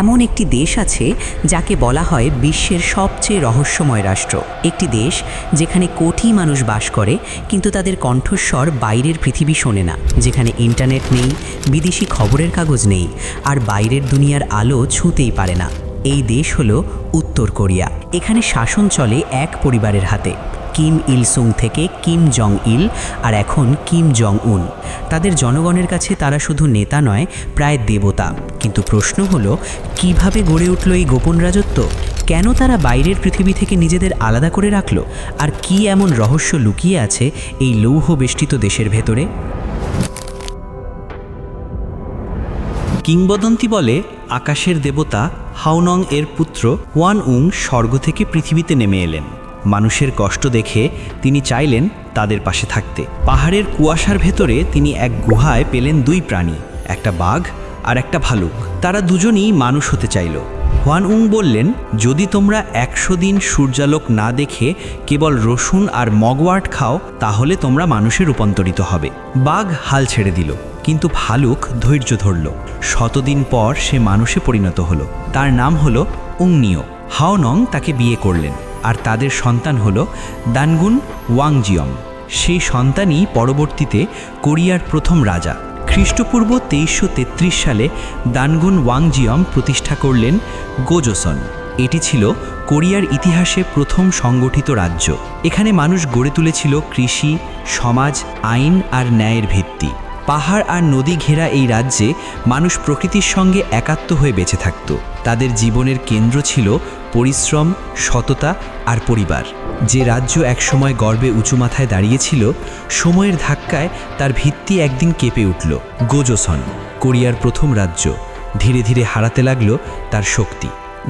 এমন একটি দেশ আছে যাকে বলা হয় বিশ্বের সবচেয়ে রহস্যময় রাষ্ট্র। একটি দেশ যেখানে কোটি মানুষ বাস করে, কিন্তু তাদের কণ্ঠস্বর বাইরের পৃথিবী শোনে না, যেখানে ইন্টারনেট নেই, বিদেশি খবরের কাগজ নেই, আর বাইরের দুনিয়ার আলো ছুঁতেই পারে না। এই দেশ হলো উত্তর কোরিয়া। এখানে শাসন চলে এক পরিবারের হাতে, কিম ইল সুং থেকে কিম জং ইল, আর এখন কিম জং উন। তাদের জনগণের কাছে তারা শুধু নেতা নয়, প্রায় দেবতা। কিন্তু প্রশ্ন হলো, কিভাবে গড়ে উঠল এই গোপন রাজত্ব? কেন তারা বাইরের পৃথিবী থেকে নিজেদের আলাদা করে রাখলো? আর কি এমন রহস্য লুকিয়ে আছে এই লৌহ বেষ্টিত দেশের ভেতরে? কিংবদন্তি বলে, আকাশের দেবতা হাওনং এর পুত্র ওয়ান উং স্বর্গ থেকে পৃথিবীতে নেমে এলেন। মানুষের কষ্ট দেখে তিনি চাইলেন তাদের পাশে থাকতে। পাহাড়ের কুয়াশার ভেতরে তিনি এক গুহায় পেলেন দুই প্রাণী, একটা বাঘ আর একটা ভালুক। তারা দুজনেই মানুষ হতে চাইল। ওয়ান উং বললেন, যদি তোমরা 100 দিন সূর্যালোক না দেখে কেবল রসুন আর মগওয়ার্ট খাও, তাহলে তোমরা মানুষে রূপান্তরিত হবে। বাঘ হাল ছেড়ে দিল, কিন্তু ভালুক ধৈর্য ধরল। 100 দিন পর সে মানুষে পরিণত হলো। তার নাম হলো উংনিও। হাওনং তাকে বিয়ে করলেন, আর তাদের সন্তান হলো দানগুন ওয়াংজিয়ম। সেই সন্তানই পরবর্তীতে কোরিয়ার প্রথম রাজা। খ্রিস্টপূর্ব 2333 সালে দানগুন ওয়াংজিয়ম প্রতিষ্ঠা করলেন গোজোসন। এটি ছিল কোরিয়ার ইতিহাসে প্রথম সংগঠিত রাজ্য। এখানে মানুষ গড়ে তুলেছিল কৃষি, সমাজ, আইন আর ন্যায়ের ভিত্তি। পাহাড় আর নদী ঘেরা এই রাজ্যে মানুষ প্রকৃতির সঙ্গে একাত্ম হয়ে বেঁচে থাকত। তাদের জীবনের কেন্দ্র ছিল পরিশ্রম, সততা আর পরিবার। যে রাজ্য একসময় গর্বে উঁচু মাথায় দাঁড়িয়েছিল, সময়ের ধাক্কায় তার ভিত্তি একদিন কেঁপে উঠল। গোজোসন, কোরিয়ার প্রথম রাজ্য, ধীরে ধীরে হারাতে লাগল তার শক্তি।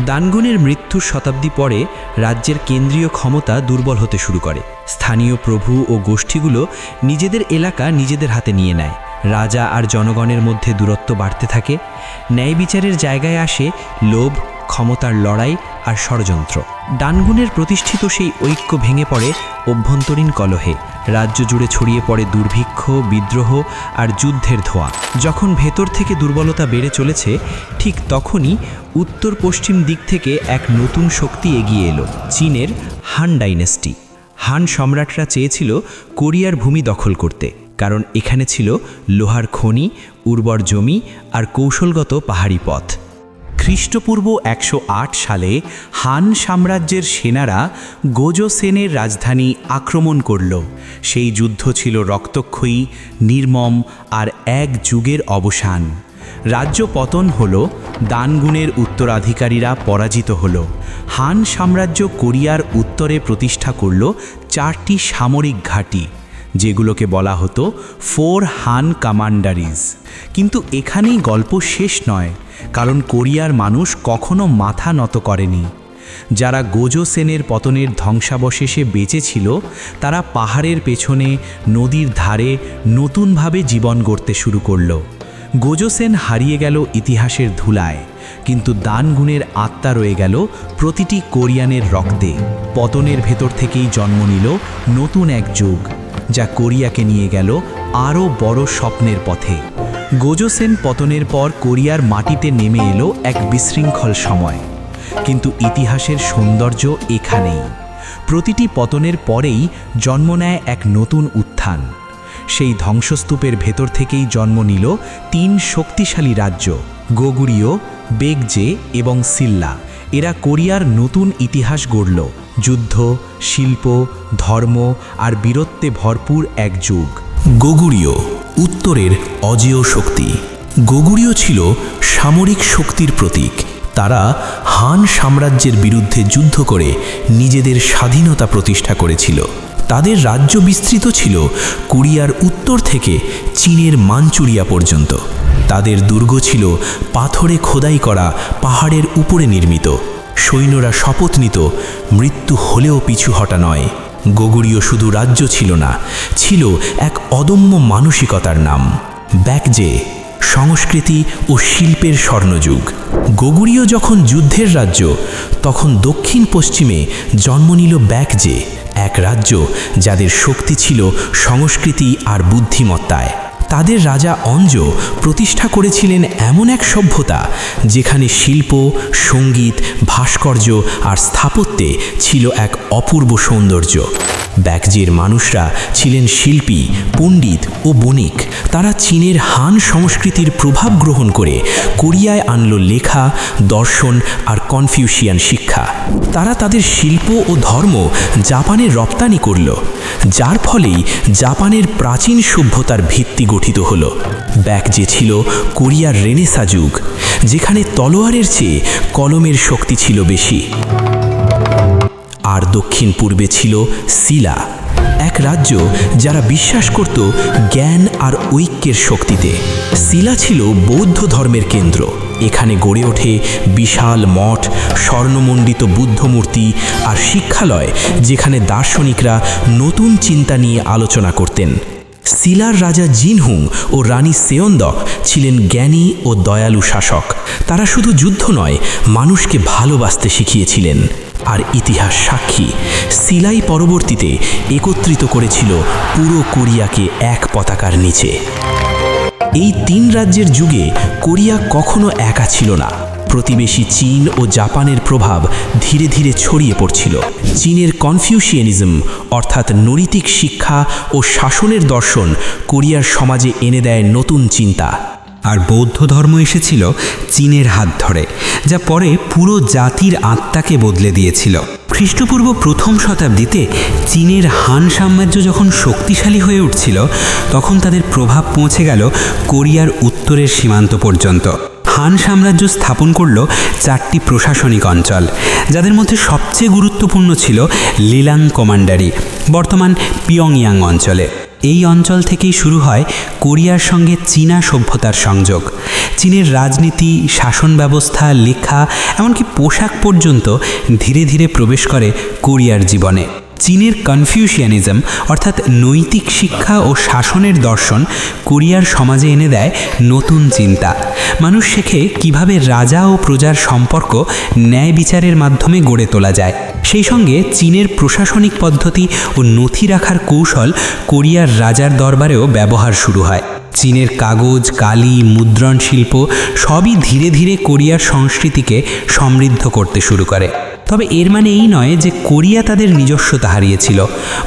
দানগুনের মৃত্যুর শতাব্দী পরে রাজ্যের কেন্দ্রীয় ক্ষমতা দুর্বল হতে শুরু করে। স্থানীয় প্রভু ও গোষ্ঠীগুলো নিজেদের এলাকা নিজেদের হাতে নিয়ে নেয়। রাজা আর জনগণের মধ্যে দূরত্ব বাড়তে থাকে। ন্যায় বিচারের জায়গায় আসে লোভ, ক্ষমতার লড়াই আর ষড়যন্ত্র। দানগুনের প্রতিষ্ঠিত সেই ঐক্য ভেঙে পড়ে অভ্যন্তরীণ কলহে। রাজ্য জুড়ে ছড়িয়ে পড়ে দুর্ভিক্ষ, বিদ্রোহ আর যুদ্ধের ধোঁয়া। যখন ভেতর থেকে দুর্বলতা বেড়ে চলেছে, ঠিক তখনই উত্তর পশ্চিম দিক থেকে এক নতুন শক্তি এগিয়ে এলো, চীনের হান ডাইনেস্টি। হান সম্রাটরা চেয়েছিল কোরিয়ার ভূমি দখল করতে, কারণ এখানে ছিল লোহার খনি, উর্বর জমি আর কৌশলগত পাহাড়ি পথ। খ্রিস্টপূর্ব 108 সালে হান সাম্রাজ্যের সেনারা গোজোসেনের রাজধানী আক্রমণ করল। সেই যুদ্ধ ছিল রক্তক্ষয়ী, নির্মম আর এক যুগের অবসান। রাজ্য পতন হলো, দানগুনের উত্তরাধিকারীরা পরাজিত হলো। হান সাম্রাজ্য কোরিয়ার উত্তরে প্রতিষ্ঠা করল 4টি সামরিক ঘাঁটি, যেগুলোকে বলা হতো 4 হান কমান্ডারিজ। কিন্তু এখানেই গল্প শেষ নয়, কারণ কোরিয়ার মানুষ কখনো মাথা নত করেনি। যারা গোজোসেনের পতনের ধ্বংসাবশেষে বেঁচে ছিল, তারা পাহাড়ের পেছনে, নদীর ধারে নতুনভাবে জীবন গড়তে শুরু করল। গোজোসেন হারিয়ে গেল ইতিহাসের ধুলায়, কিন্তু দানগুনের আত্মা রয়ে গেল প্রতিটি কোরিয়ানের রক্তে। পতনের ভেতর থেকেই জন্ম নিল নতুন এক যুগ, যা কোরিয়াকে নিয়ে গেল আরও বড় স্বপ্নের পথে। গোজোসেন পতনের পর কোরিয়ার মাটিতে নেমে এলো এক বিশৃঙ্খল সময়। কিন্তু ইতিহাসের সৌন্দর্য এখানেই। প্রতিটি পতনের পরেই জন্ম নেয় এক নতুন উত্থান। সেই ধ্বংসস্তূপের ভেতর থেকেই জন্ম নিল 3 শক্তিশালী রাজ্য, গোগুরিও, বেকজে এবং সিল্লা। এরা কোরিয়ার নতুন ইতিহাস গড়ল, যুদ্ধ, শিল্প, ধর্ম আর বীরত্বে ভরপুর এক যুগ। গোগুরিও, উত্তরের অজেয় শক্তি। গোগুরিও ছিল সামরিক শক্তির প্রতীক। তারা হান সাম্রাজ্যের বিরুদ্ধে যুদ্ধ করে নিজেদের স্বাধীনতা প্রতিষ্ঠা করেছিল। তাদের রাজ্য বিস্তৃত ছিল কোরিয়ার উত্তর থেকে চীনের মাঞ্চুরিয়া পর্যন্ত। তাদের দুর্গ ছিল পাথরে খোদাই করা পাহাড়ের উপরে নির্মিত। সৈন্যরা শপথ নিত, মৃত্যু হলেও পিছু হটা নয়। গোগুরিও শুধু রাজ্য ছিল না, ছিল এক অদম্য মানসিকতার নাম। ব্যাকজে, সংস্কৃতি ও শিল্পের স্বর্ণযুগ। গোগুরিও যখন যুদ্ধের রাজ্য, তখন দক্ষিণ পশ্চিমে জন্ম নিল ব্যাকজে, এক রাজ্য যাদের শক্তি ছিল সংস্কৃতি আর বুদ্ধিমত্তায়। তাদের রাজা অঞ্জ প্রতিষ্ঠা করেছিলেন এমন এক সভ্যতা যেখানে শিল্প, সঙ্গীত, ভাস্কর্য আর স্থাপত্যে ছিল এক অপূর্ব সৌন্দর্য। ব্যাকজের মানুষরা ছিলেন শিল্পী, পণ্ডিত ও বণিক। তারা চীনের হান সংস্কৃতির প্রভাব গ্রহণ করে কোরিয়ায় আনলো লেখা, দর্শন আর কনফিউশিয়ান শিক্ষা। তারা তাদের শিল্প ও ধর্ম জাপানে রপ্তানি করল, যার ফলেই জাপানের প্রাচীন সভ্যতার ভিত্তি গঠিত হল। ব্যাকজে ছিল কোরিয়ার রেনেসাঁ যুগ, যেখানে তলোয়ারের চেয়ে কলমের শক্তি ছিল বেশি। আর দক্ষিণ পূর্বে ছিল সিলা, এক রাজ্য যারা বিশ্বাস করত জ্ঞান আর ঐক্যের শক্তিতে। সিলা ছিল বৌদ্ধ ধর্মের কেন্দ্র। এখানে গড়ে ওঠে বিশাল মঠ, স্বর্ণমণ্ডিত বুদ্ধ মূর্তি আর শিক্ষালয়, যেখানে দার্শনিকরা নতুন চিন্তা নিয়ে আলোচনা করতেন। সিলার রাজা জিনহুং ও রানী সেয়ন্দক ছিলেন জ্ঞানী ও দয়ালু শাসক। তারা শুধু যুদ্ধ নয়, মানুষকে ভালোবাসতে শিখিয়েছিলেন। আর ইতিহাস সাক্ষী, সিলাই পরবর্তীতে একত্রিত করেছিল পুরো কোরিয়াকে এক পতাকার নিচে। এই তিন রাজ্যের যুগে কোরিয়া কখনো একা ছিল না। প্রতিবেশী চীন ও জাপানের প্রভাব ধীরে ধীরে ছড়িয়ে পড়ছিল। চীনের কনফিউশিয়ানিজম অর্থাৎ নৈতিক শিক্ষা ও শাসনের দর্শন কোরিয়ার সমাজে এনে দেয় নতুন চিন্তা। আর বৌদ্ধ ধর্ম এসেছিল চীনের হাত ধরে, যা পরে পুরো জাতির আত্মাকে বদলে দিয়েছিল। খ্রিস্টপূর্ব প্রথম শতাব্দীতে চীনের হান সাম্রাজ্য যখন শক্তিশালী হয়ে উঠছিল, তখন তাদের প্রভাব পৌঁছে গেল কোরিয়ার উত্তরের সীমান্ত পর্যন্ত। হান সাম্রাজ্য স্থাপন করল 4টি প্রশাসনিক অঞ্চল, যাদের মধ্যে সবচেয়ে গুরুত্বপূর্ণ ছিল লিলাং কমান্ডারি, বর্তমান পিয়ংইয়াং অঞ্চলে। এই অঞ্চল থেকেই শুরু হয় কোরিয়ার সঙ্গে চীনা সভ্যতার সংযোগ। চীনের রাজনীতি, শাসন ব্যবস্থা, লেখা, এমনকি পোশাক পর্যন্ত ধীরে ধীরে প্রবেশ করে কোরিয়ার জীবনে। চীনের কনফিউশিয়ানিজম অর্থাৎ নৈতিক শিক্ষা ও শাসনের দর্শন কোরিয়ার সমাজে এনে দেয় নতুন চিন্তা। মানুষ শেখে কিভাবে রাজা ও প্রজার সম্পর্ক ন্যায় বিচারের মাধ্যমে গড়ে তোলা যায়। সেই সঙ্গে চীনের প্রশাসনিক পদ্ধতি ও নথি রাখার কৌশল কোরিয়ার রাজার দরবারেও ব্যবহার শুরু হয়। চীনের কাগজ, কালি, মুদ্রণ শিল্প সবই ধীরে ধীরে কোরিয়ার সংস্কৃতিকে সমৃদ্ধ করতে শুরু করে। তবে এর মানে এই নয় যে কোরিয়া তাদের নিজস্বতা হারিয়েছিল,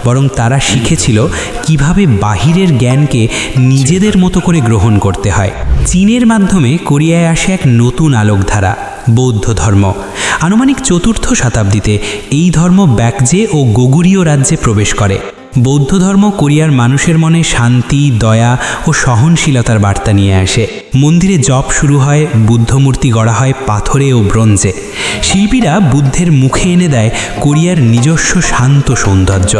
বরং তারা শিখেছিল কিভাবে বাহিরের জ্ঞানকে নিজেদের মতো করে গ্রহণ করতে হয়। চীনের মাধ্যমে কোরিয়ায় আসে এক নতুন আলোকধারা, বৌদ্ধ ধর্ম। আনুমানিক 4র্থ শতাব্দীতে এই ধর্ম ব্যাকজে ও গোগুরীয় রাজ্যে প্রবেশ করে। বৌদ্ধ ধর্ম কোরিয়ার মানুষের মনে শান্তি, দয়া ও সহনশীলতার বার্তা নিয়ে আসে। মন্দিরে জপ শুরু হয়, বুদ্ধমূর্তি গড়া হয় পাথরে ও ব্রোঞ্জে। শিল্পীরা বুদ্ধের মুখে এনে দেয় কোরিয়ার নিজস্ব শান্ত সৌন্দর্য।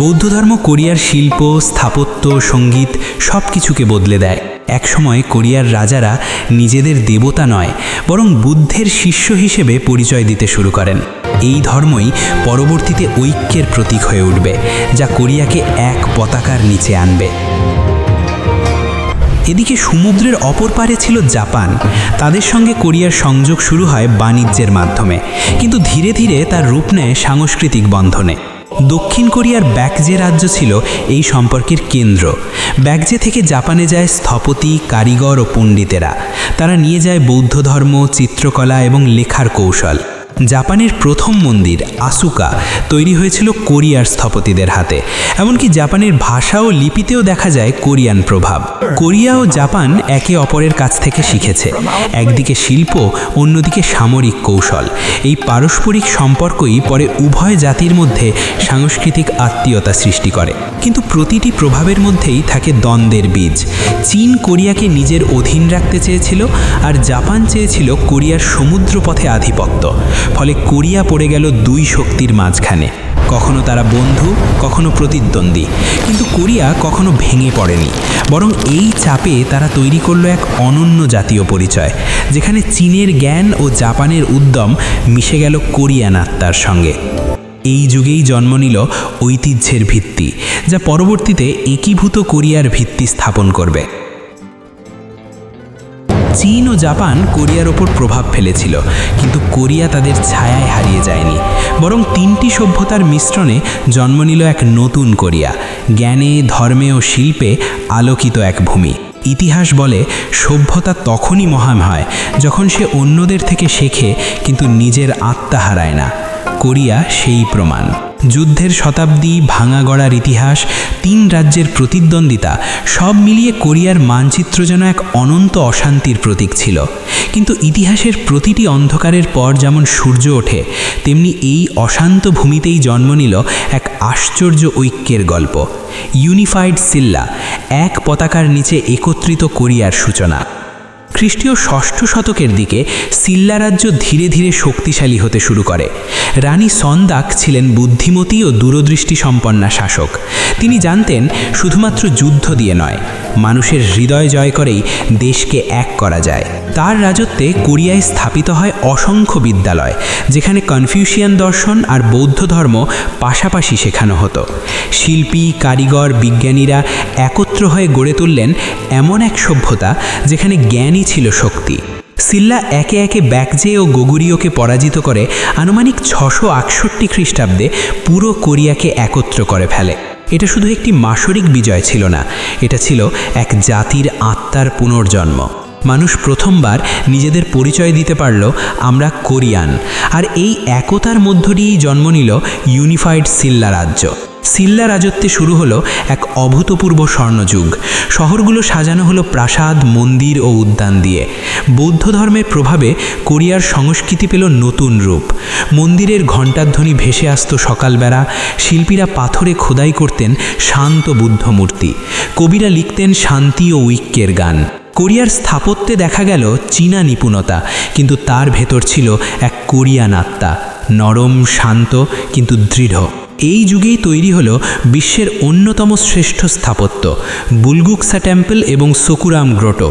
বৌদ্ধ ধর্ম কোরিয়ার শিল্প, স্থাপত্য, সঙ্গীত সব কিছুকে বদলে দেয়। একসময় কোরিয়ার রাজারা নিজেদের দেবতা নয়, বরং বুদ্ধের শিষ্য হিসেবে পরিচয় দিতে শুরু করেন। এই ধর্মই পরবর্তীতে ঐক্যের প্রতীক হয়ে উঠবে, যা কোরিয়াকে এক পতাকার নিচে আনবে। এদিকে সমুদ্রের অপর পারে ছিল জাপান। তাদের সঙ্গে কোরিয়ার সংযোগ শুরু হয় বাণিজ্যের মাধ্যমে, কিন্তু ধীরে ধীরে তার রূপ নেয় সাংস্কৃতিক বন্ধনে। দক্ষিণ কোরিয়ার ব্যাকজে রাজ্য ছিল এই সম্পর্কের কেন্দ্র। ব্যাকজে থেকে জাপানে যায় স্থপতি, কারিগর ও পণ্ডিতেরা। তারা নিয়ে যায় বৌদ্ধ ধর্ম, চিত্রকলা এবং লেখার কৌশল। জাপানের প্রথম মন্দির আসুকা তৈরি হয়েছিল কোরিয়ার স্থপতিদের হাতে। এমনকি জাপানের ভাষা ও লিপিতেও দেখা যায় কোরিয়ান প্রভাব। কোরিয়া ও জাপান একে অপরের কাছ থেকে শিখেছে, একদিকে শিল্প, অন্যদিকে সামরিক কৌশল। এই পারস্পরিক সম্পর্কই পরে উভয় জাতির মধ্যে সাংস্কৃতিক আত্মীয়তা সৃষ্টি করে। কিন্তু প্রতিটি প্রভাবের মধ্যেই থাকে দ্বন্দ্বের বীজ। চীন কোরিয়াকে নিজের অধীন রাখতে চেয়েছিল, আর জাপান চেয়েছিল কোরিয়ার সমুদ্রপথে আধিপত্য। ফলে কোরিয়া পড়ে গেল দুই শক্তির মাঝখানে। কখনো তারা বন্ধু, কখনো প্রতিদ্বন্দ্বী। কিন্তু কোরিয়া কখনো ভেঙে পড়েনি, বরং এই চাপে তারা তৈরি করলো এক অনন্য জাতীয় পরিচয়, যেখানে চীনের জ্ঞান ও জাপানের উদ্যম মিশে গেল কোরিয়ান আত্মার সঙ্গে। এই যুগেই জন্ম নিল ঐতিহ্যের ভিত্তি, যা পরবর্তীতে একীভূত কোরিয়ার ভিত্তি স্থাপন করবে। চীন ও জাপান কোরিয়ার ওপর প্রভাব ফেলেছিল, কিন্তু কোরিয়া তাদের ছায়ায় হারিয়ে যায়নি, বরং তিনটি সভ্যতার মিশ্রণে জন্ম নিল এক নতুন কোরিয়া, জ্ঞানে, ধর্মে ও শিল্পে আলোকিত এক ভূমি। ইতিহাস বলে সভ্যতা তখনই মহান হয় যখন সে অন্যদের থেকে শেখে কিন্তু নিজের আত্মা হারায় না। কোরিয়া সেই প্রমাণ। যুদ্ধের শতাব্দী, ভাঙা গড়ার ইতিহাস, 3 রাজ্যের প্রতিদ্বন্দ্বিতা সব মিলিয়ে কোরিয়ার মানচিত্র যেন এক অনন্ত অশান্তির প্রতীক ছিল। কিন্তু ইতিহাসের প্রতিটি অন্ধকারের পর যেমন সূর্য ওঠে, তেমনি এই অশান্ত ভূমিতেই জন্ম নিল এক আশ্চর্য ঐক্যের গল্প। ইউনিফাইড সিল্লা, এক পতাকার নিচে একত্রিত কোরিয়ার সূচনা। খ্রিস্টীয় 6ষ্ঠ শতকের দিকে সিল্লা রাজ্য ধীরে ধীরে শক্তিশালী হতে শুরু করে। রানী সন্দাক ছিলেন বুদ্ধিমতী ও দূরদৃষ্টি সম্পন্না শাসক। তিনি জানতেন শুধুমাত্র যুদ্ধ দিয়ে নয়, মানুষের হৃদয় জয় করেই দেশকে এক করা যায়। তার রাজত্বে কোরিয়ায় স্থাপিত হয় অসংখ্য বিদ্যালয়, যেখানে কনফিউশিয়ান দর্শন আর বৌদ্ধ ধর্ম পাশাপাশি শেখানো হতো। শিল্পী, কারিগর, বিজ্ঞানীরা একত্র হয়ে গড়ে তুললেন এমন এক সভ্যতা যেখানে জ্ঞানই ছিল শক্তি। সিল্লা একে একে ব্যাকজে ও গোগুরিওকে পরাজিত করে আনুমানিক 668 খ্রিস্টাব্দে পুরো কোরিয়াকে একত্র করে ফেলে। এটা শুধু একটি মাসরিক বিজয় ছিল না, এটা ছিল এক জাতির আত্মার পুনর্জন্ম। মানুষ প্রথমবার নিজেদের পরিচয় দিতে পারল, আমরা কোরিয়ান। আর এই একতার মধ্য দিয়েই জন্ম নিল ইউনিফাইড সিল্লা রাজ্য। সিল্লা রাজত্বে শুরু হলো এক অভূতপূর্ব স্বর্ণযুগ। শহরগুলো সাজানো হলো প্রাসাদ, মন্দির ও উদ্যান দিয়ে। বৌদ্ধ ধর্মের প্রভাবে কোরিয়ার সংস্কৃতি পেল নতুন রূপ। মন্দিরের ঘণ্টাধ্বনি ভেসে আসত সকালবেলা, শিল্পীরা পাথরে খোদাই করতেন শান্ত বুদ্ধ মূর্তি, কবিরা লিখতেন শান্তি ও ঐক্যের গান। কোরিয়ার স্থাপত্যে দেখা গেল চীনা নিপুণতা, কিন্তু তার ভেতর ছিল এক কোরিয়ান আত্মা, নরম, শান্ত কিন্তু দৃঢ়। এই যুগেই তৈরি হলো বিশ্বের অন্যতম শ্রেষ্ঠ স্থাপত্য, বুলগুকসা টেম্পল এবং সোকুরাম গ্রোটো।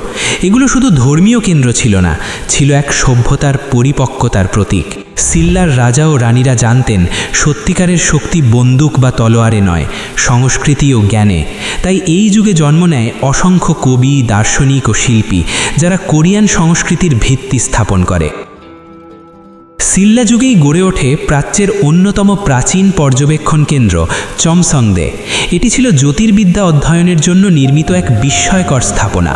এগুলো শুধু ধর্মীয় কেন্দ্র ছিল না, ছিল এক সভ্যতার পরিপক্কতার প্রতীক। সিল্লার রাজা ও রানীরা জানতেন সত্যিকারের শক্তি বন্দুক বা তলোয়ারে নয়, সংস্কৃতি ও জ্ঞানে। তাই এই যুগে জন্ম নেয় অসংখ্য কবি, দার্শনিক ও শিল্পী, যারা কোরিয়ান সংস্কৃতির ভিত্তি স্থাপন করে। সিল্লা যুগেই গড়ে ওঠে প্রাচ্যের অন্যতম প্রাচীন পর্যবেক্ষণ কেন্দ্র চমসংদে। এটি ছিল জ্যোতির্বিদ্যা অধ্যয়নের জন্য নির্মিত এক বিস্ময়কর স্থাপনা।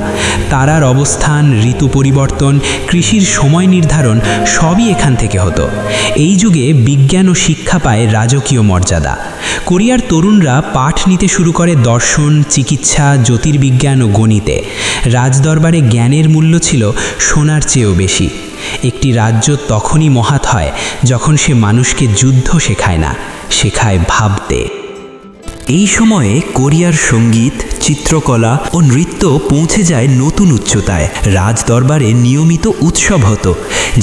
তারার অবস্থান, ঋতু পরিবর্তন, কৃষির সময় নির্ধারণ সবই এখান থেকে হতো। এই যুগে বিজ্ঞান ও শিক্ষা পায় রাজকীয় মর্যাদা। কোরিয়ার তরুণরা পাঠ নিতে শুরু করে দর্শন, চিকিৎসা, জ্যোতির্বিজ্ঞান ও গণিতে। রাজদরবারে জ্ঞানের মূল্য ছিল সোনার চেয়েও বেশি। একটি রাজ্য তখনই মহৎ হয় যখন সে মানুষকে যুদ্ধ শেখায় না, শেখায় ভাবতে। এই সময়ে কোরিয়ার সঙ্গীত, চিত্রকলা ও নৃত্য পৌঁছে যায় নতুন উচ্চতায়। রাজদরবারে নিয়মিত উৎসব হতো,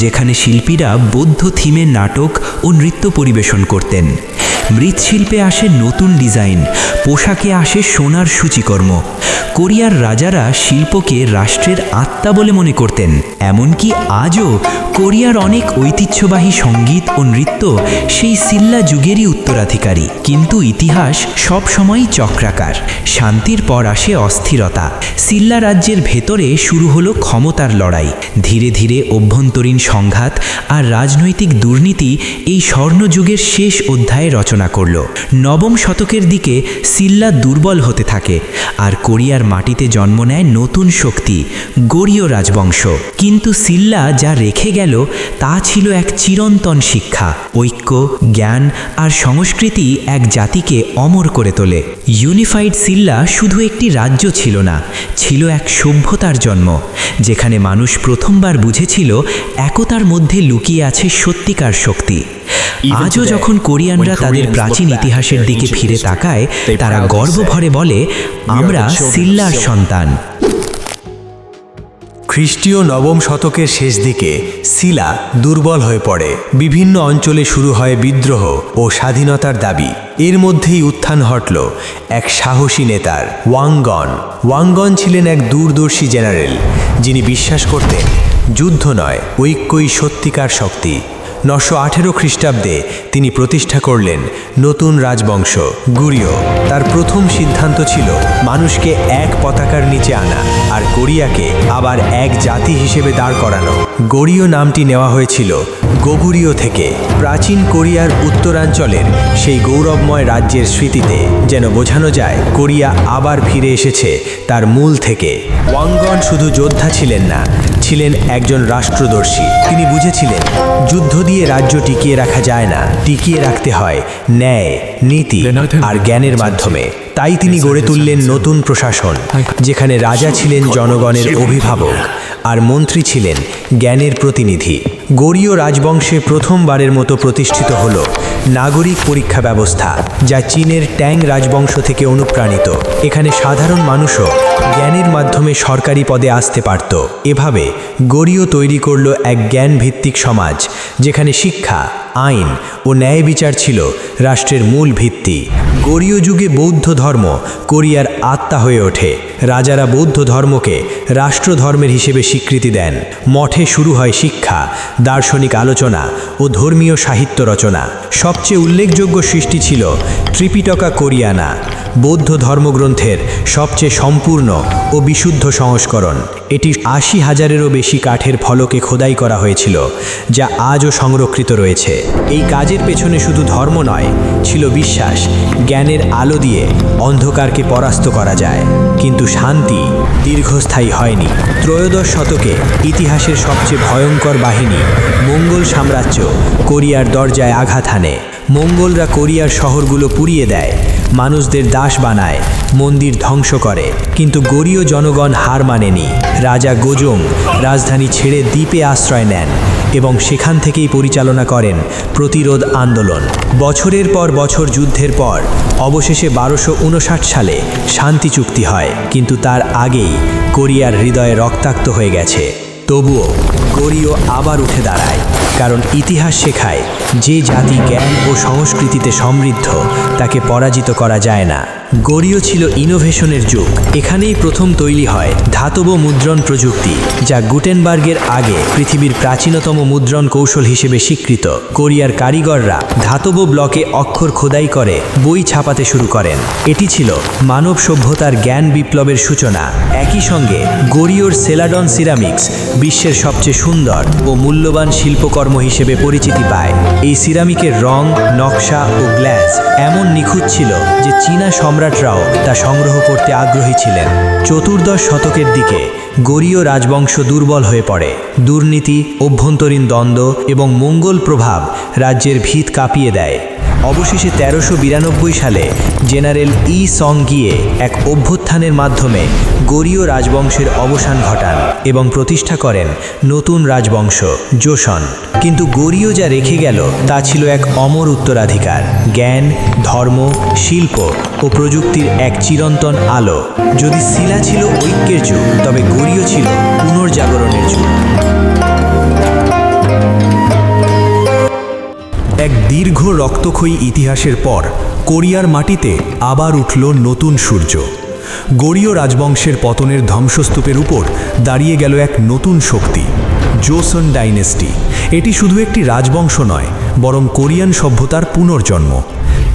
যেখানে শিল্পীরা বৌদ্ধ থিমের নাটক ও নৃত্য পরিবেশন করতেন। মৃৎশিল্পে আসে নতুন ডিজাইন, পোশাকে আসে সোনার সূচিকর্ম। কোরিয়ার রাজারা শিল্পকে রাষ্ট্রের আত্মা বলে মনে করতেন। এমনকি আজও কোরিয়ার অনেক ঐতিহ্যবাহী সঙ্গীত ও নৃত্য সেই সিল্লা যুগেরই উত্তরাধিকারী। কিন্তু ইতিহাস সবসময়ই চক্রাকার। শান্তির পর আসে অস্থিরতা। সিল্লা রাজ্যের ভেতরে শুরু হলো ক্ষমতার লড়াই। ধীরে ধীরে অভ্যন্তরীণ সংঘাত আর রাজনৈতিক দুর্নীতি এই স্বর্ণযুগের শেষ অধ্যায়ে রচনা করল। 9ম শতকের দিকে সিল্লা দুর্বল হতে থাকে, আর কোরিয়ার মাটিতে জন্ম নেয় নতুন শক্তি, গোরীয় রাজবংশ। কিন্তু সিল্লা যা রেখে গেল তা ছিল এক চিরন্তন শিক্ষা, ঐক্য, জ্ঞান আর সংস্কৃতি এক জাতিকে অমর করে তোলে। ইউনিফাইড সিল্লা শুধু একটি রাজ্য ছিল না, ছিল এক সভ্যতার জন্ম, যেখানে মানুষ প্রথমবার বুঝেছিল একতার মধ্যে লুকিয়ে আছে সত্যিকার শক্তি। আজও যখন কোরিয়ানরা তাদের প্রাচীন ইতিহাসের দিকে ফিরে তাকায়, তারা গর্ব ভরে বলে, আমরা সিল্লার সন্তান। খ্রিস্টীয় 9ম শতকের শেষ দিকে সিলা দুর্বল হয়ে পড়ে। বিভিন্ন অঞ্চলে শুরু হয় বিদ্রোহ ও স্বাধীনতার দাবি। এর মধ্যেই উত্থান ঘটল এক সাহসী নেতার, ওয়াংগন। ওয়াংগন ছিলেন এক দূরদর্শী জেনারেল, যিনি বিশ্বাস করতেন যুদ্ধ নয়, ঐক্যই সত্যিকার শক্তি। 918 খ্রিস্টাব্দে তিনি প্রতিষ্ঠা করলেন নতুন রাজবংশ গোরীয়। তার প্রথম সিদ্ধান্ত ছিল মানুষকে এক পতাকার নিচে আনা আর কোরিয়াকে আবার এক জাতি হিসেবে দাঁড় করানো। গোরীয় নামটি নেওয়া হয়েছিল গোগুরীয় থেকে প্রাচীন কোরিয়ার উত্তরাঞ্চলের সেই গৌরবময় রাজ্যের স্মৃতিতে যেন বোঝানো যায় কোরিয়া আবার ফিরে এসেছে তার মূল থেকে। ওয়াংগন শুধু যোদ্ধা ছিলেন না, ছিলেন একজন রাষ্ট্রদর্শী। তিনি বুঝেছিলেন যুদ্ধ দিয়ে রাজ্য টিকিয়ে রাখা যায় না, টিকিয়ে রাখতে হয় ন্যায়, নীতি আর জ্ঞানের মাধ্যমে। তাই তিনি গড়ে তুললেন নতুন প্রশাসন, যেখানে রাজা ছিলেন জনগণের অভিভাবক আর মন্ত্রী ছিলেন জ্ঞানের প্রতিনিধি। গোরীয় রাজবংশে প্রথমবারের মতো প্রতিষ্ঠিত হল নাগরিক পরীক্ষা ব্যবস্থা, যা চীনের ট্যাং রাজবংশ থেকে অনুপ্রাণিত। এখানে সাধারণ মানুষও জ্ঞানের মাধ্যমে সরকারি পদে আসতে পারত। এভাবে গোরীয় তৈরি করল এক জ্ঞানভিত্তিক সমাজ, যেখানে শিক্ষা, আইন ও ন্যায় বিচার ছিল রাষ্ট্রের মূল ভিত্তি। গোরীয় যুগে বৌদ্ধ ধর্ম কোরিয়ার আত্মা হয়ে ওঠে। রাজারা বৌদ্ধ ধর্মকে রাষ্ট্রধর্মের হিসেবে স্বীকৃতি দেন। মঠে শুরু হয় শিক্ষা, দার্শনিক আলোচনা ও ধর্মীয় সাহিত্য রচনা। সবচেয়ে উল্লেখযোগ্য সৃষ্টি ছিল ত্রিপিটকা কোরিয়ানা, বৌদ্ধ ধর্মগ্রন্থের সবচেয়ে সম্পূর্ণ ও বিশুদ্ধ সংস্করণ। এটি ৮০,০০০-এরও বেশি কাঠের ফলকে খোদাই করা হয়েছিল, যা আজও সংরক্ষিত রয়েছে। এই কাজের পেছনে শুধু ধর্ম নয়, ছিল বিশ্বাস জ্ঞানের আলো দিয়ে অন্ধকারকে পরাস্ত করা যায়। কিন্তু শান্তি দীর্ঘস্থায়ী হয়নি। ত্রয়োদশ শতকে ইতিহাসের সবচেয়ে ভয়ঙ্কর বাহিনী মঙ্গল সাম্রাজ্য কোরিয়ার দরজায় আঘাত হানে। মঙ্গলরা কোরিয়ার শহরগুলো পুড়িয়ে দেয়, মানুষদের দাস বানায়, মন্দির ধ্বংস করে। কিন্তু গোরীয় জনগণ হার মানেনি। রাজা গোজং রাজধানী ছেড়ে দ্বীপে আশ্রয় নেন এবং সেখান থেকেই পরিচালনা করেন প্রতিরোধ আন্দোলন। বছরের পর বছর যুদ্ধের পর অবশেষে ১২৫৯ সালে শান্তি চুক্তি হয়, কিন্তু তার আগেই কোরিয়ার হৃদয়ে রক্তাক্ত হয়ে গেছে। তবুও গোরীয় আবার উঠে দাঁড়ায়, কারণ ইতিহাস শেখায় যে জাতি জ্ঞান ও সংস্কৃতিতে সমৃদ্ধ তাকে পরাজিত করা যায় না। গোরীয় ছিল ইনোভেশনের যুগ। এখানেই প্রথম তৈরি হয় ধাতব মুদ্রণ প্রযুক্তি, যা গুটেনবার্গের আগে পৃথিবীর প্রাচীনতম মুদ্রণ কৌশল হিসেবে স্বীকৃত। কোরিয়ার কারিগররা ধাতব ব্লকে অক্ষর খোদাই করে বই ছাপাতে শুরু করেন। এটি ছিল মানব সভ্যতার জ্ঞান বিপ্লবের সূচনা। একই সঙ্গে গোরীয়র সেলাডন সিরামিক্স বিশ্বের সবচেয়ে সুন্দর ও মূল্যবান শিল্পকর্ম হিসেবে পরিচিতি পায়। এই সিরামিকের রং, নকশা ও গ্ল্যাজ এমন নিখুঁত ছিল যে চীনা সম্রাটরাও তা সংগ্রহ করতে আগ্রহী ছিলেন। চতুর্দশ শতকের দিকে গোরীয় রাজবংশ দুর্বল হয়ে পড়ে। দুর্নীতি, অভ্যন্তরীণ দ্বন্দ্ব এবং মঙ্গল প্রভাব রাজ্যের ভিত কাঁপিয়ে দেয়। অবশেষে ১৩৯২ সালে জেনারেল ই সং গিয়ে এক অভ্যুত্থানের মাধ্যমে গোরীয় রাজবংশের অবসান ঘটান এবং প্রতিষ্ঠা করেন নতুন রাজবংশ জোসন। কিন্তু গোরীয় যা রেখে গেল তা ছিল এক অমর উত্তরাধিকার, জ্ঞান, ধর্ম, শিল্প ও প্রযুক্তির এক চিরন্তন আলো। যদি সিলা ছিল ঐক্যের যুগ, তবে গোরীয় ছিল পুনর্জাগরণের যুগ। এক দীর্ঘ রক্তক্ষয়ী ইতিহাসের পর কোরিয়ার মাটিতে আবার উঠল নতুন সূর্য। গোরীয় রাজবংশের পতনের ধ্বংসস্তূপের উপর দাঁড়িয়ে গেল এক নতুন শক্তি, জোসন ডাইনেস্টি। এটি শুধু একটি রাজবংশ নয়, বরং কোরিয়ান সভ্যতার পুনর্জন্ম।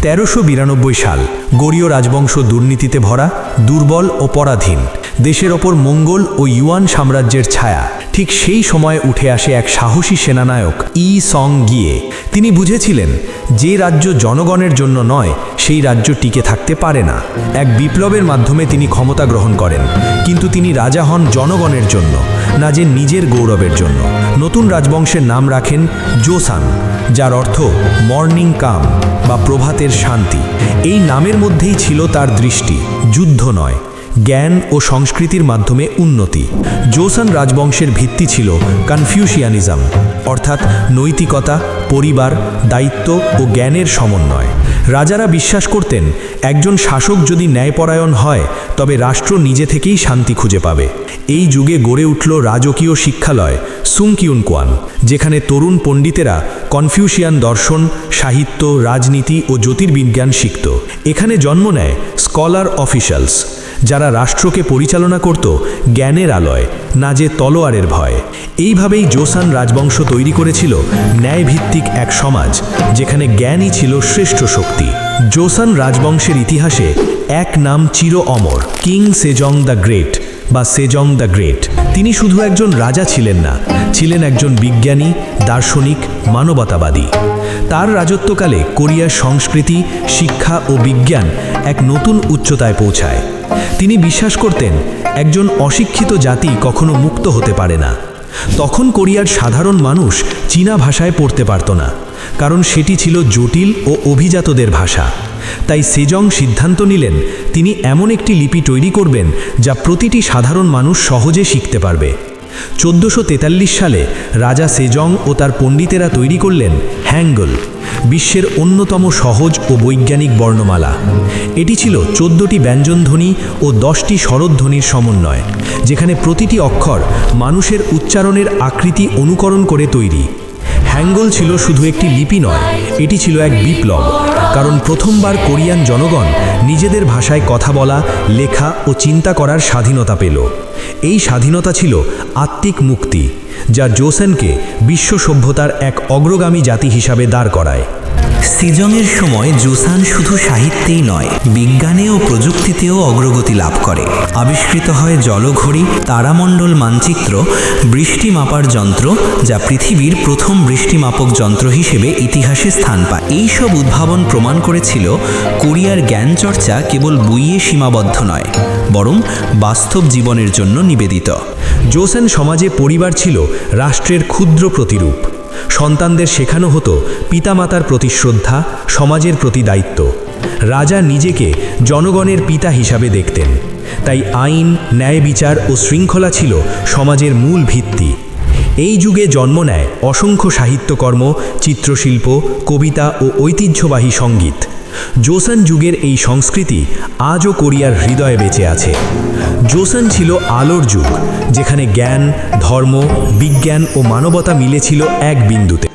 ১৩৯২ সাল, গোরীয় রাজবংশ দুর্নীতিতে ভরা, দুর্বল ও পরাধীন। দেশের ওপর মঙ্গল ও ইউয়ান সাম্রাজ্যের ছায়া। ঠিক সেই সময়ে উঠে আসে এক সাহসী সেনানায়ক ই সং গিয়ে। তিনি বুঝেছিলেন যে রাজ্য জনগণের জন্য নয়, সেই রাজ্য টিকে থাকতে পারে না। এক বিপ্লবের মাধ্যমে তিনি ক্ষমতা গ্রহণ করেন, কিন্তু তিনি রাজা হন জনগণের জন্য, না যে নিজের গৌরবের জন্য। নতুন রাজবংশের নাম রাখেন জোসান, যার অর্থ মর্নিং কাম বা প্রভাতের শান্তি। এই নামের মধ্যেই ছিল তার দৃষ্টি, যুদ্ধ নয়, জ্ঞান ও সংস্কৃতির মাধ্যমে উন্নতি। জোসন রাজবংশের ভিত্তি ছিল কনফিউশিয়ানিজম, অর্থাৎ নৈতিকতা, পরিবার, দায়িত্ব ও জ্ঞানের সমন্বয়। রাজারা বিশ্বাস করতেন একজন শাসক যদি ন্যায়পরায়ণ হয়, তবে রাষ্ট্র নিজে থেকেই শান্তি খুঁজে পাবে। এই যুগে গড়ে উঠল রাজকীয় শিক্ষালয় সুংকিউনকোয়ান, যেখানে তরুণ পণ্ডিতেরা কনফিউশিয়ান দর্শন, সাহিত্য, রাজনীতি ও জ্যোতির্বিজ্ঞান শিখত। এখানে জন্ম নেয় স্কলার অফিশিয়ালস, যারা রাষ্ট্রকে পরিচালনা করত জ্ঞানের আলোয়, না যে তলোয়ারের ভয়। এইভাবেই জোসান রাজবংশ তৈরি করেছিল ন্যায়ভিত্তিক এক সমাজ, যেখানে জ্ঞানই ছিল শ্রেষ্ঠ শক্তি। জোসান রাজবংশের ইতিহাসে এক নাম চির অমর, কিং সেজং দ্য গ্রেট বা সেজং দ্য গ্রেট। তিনি শুধু একজন রাজা ছিলেন না, ছিলেন একজন বিজ্ঞানী, দার্শনিক, মানবতাবাদী। তার রাজত্বকালে কোরিয়ার সংস্কৃতি, শিক্ষা ও বিজ্ঞান এক নতুন উচ্চতায় পৌঁছায়। তিনি বিশ্বাস করতেন একজন অশিক্ষিত জাতি কখনো মুক্ত হতে পারে না। তখন কোরিয়ার সাধারণ মানুষ চীনা ভাষায় পড়তে পারত না, কারণ সেটি ছিল জটিল ও অভিজাতদের ভাষা। তাই সেজং সিদ্ধান্ত নিলেন তিনি এমন একটি লিপি তৈরি করবেন যা প্রতিটি সাধারণ মানুষ সহজে শিখতে পারবে। 1443 সালে রাজা সেজং ও তার পণ্ডিতেরা তৈরি করলেন হ্যাঙ্গল, বিশ্বের অন্যতম সহজ ও বৈজ্ঞানিক বর্ণমালা। এটি ছিল 14টি ব্যঞ্জনধ্বনি ও 10টি স্বরধ্বনির সমন্বয়, যেখানে প্রতিটি অক্ষর মানুষের উচ্চারণের আকৃতি অনুকরণ করে তৈরি। হ্যাঙ্গল ছিল শুধু একটি লিপি নয়, এটি ছিল এক বিপ্লব, কারণ প্রথমবার কোরিয়ান জনগণ নিজেদের ভাষায় কথা বলা, লেখা ও চিন্তা করার স্বাধীনতা পেল। এই স্বাধীনতা ছিল আত্মিক মুক্তি, যা জোসেনকে বিশ্ব সভ্যতার এক অগ্রগামী জাতি হিসাবে দাঁড় করায়। সেজংয়ের সময় জোসান শুধু সাহিত্যেই নয়, বিজ্ঞানে ও প্রযুক্তিতেও অগ্রগতি লাভ করে। আবিষ্কৃত হয় জলঘড়ি, তারামণ্ডল মানচিত্র, বৃষ্টি মাপার যন্ত্র, যা পৃথিবীর প্রথম বৃষ্টিমাপক যন্ত্র হিসেবে ইতিহাসে স্থান পায়। এই সব উদ্ভাবন প্রমাণ করেছিল কোরিয়ার জ্ঞান চর্চা কেবল বইয়ে সীমাবদ্ধ নয়, বরং বাস্তব জীবনের জন্য নিবেদিত। জোসেন সমাজে পরিবার ছিল রাষ্ট্রের ক্ষুদ্র প্রতিরূপ। সন্তানদের শেখানো হতো পিতামাতার প্রতি শ্রদ্ধা, সমাজের প্রতি দায়িত্ব। রাজা নিজেকে জনগণের পিতা হিসাবে দেখতেন, তাই আইন, ন্যায় বিচার ও শৃঙ্খলা ছিল সমাজের মূল ভিত্তি। এই যুগে জন্ম নেয় অসংখ্য সাহিত্যকর্ম, চিত্রশিল্প, কবিতা ও ঐতিহ্যবাহী সঙ্গীত। জোসেন যুগের এই সংস্কৃতি আজও কোরিয়ার হৃদয়ে বেঁচে আছে। জোসেন ছিল আলোর যুগ, যেখানে জ্ঞান, ধর্ম, বিজ্ঞান ও মানবতা মিলেছিল এক বিন্দুতে।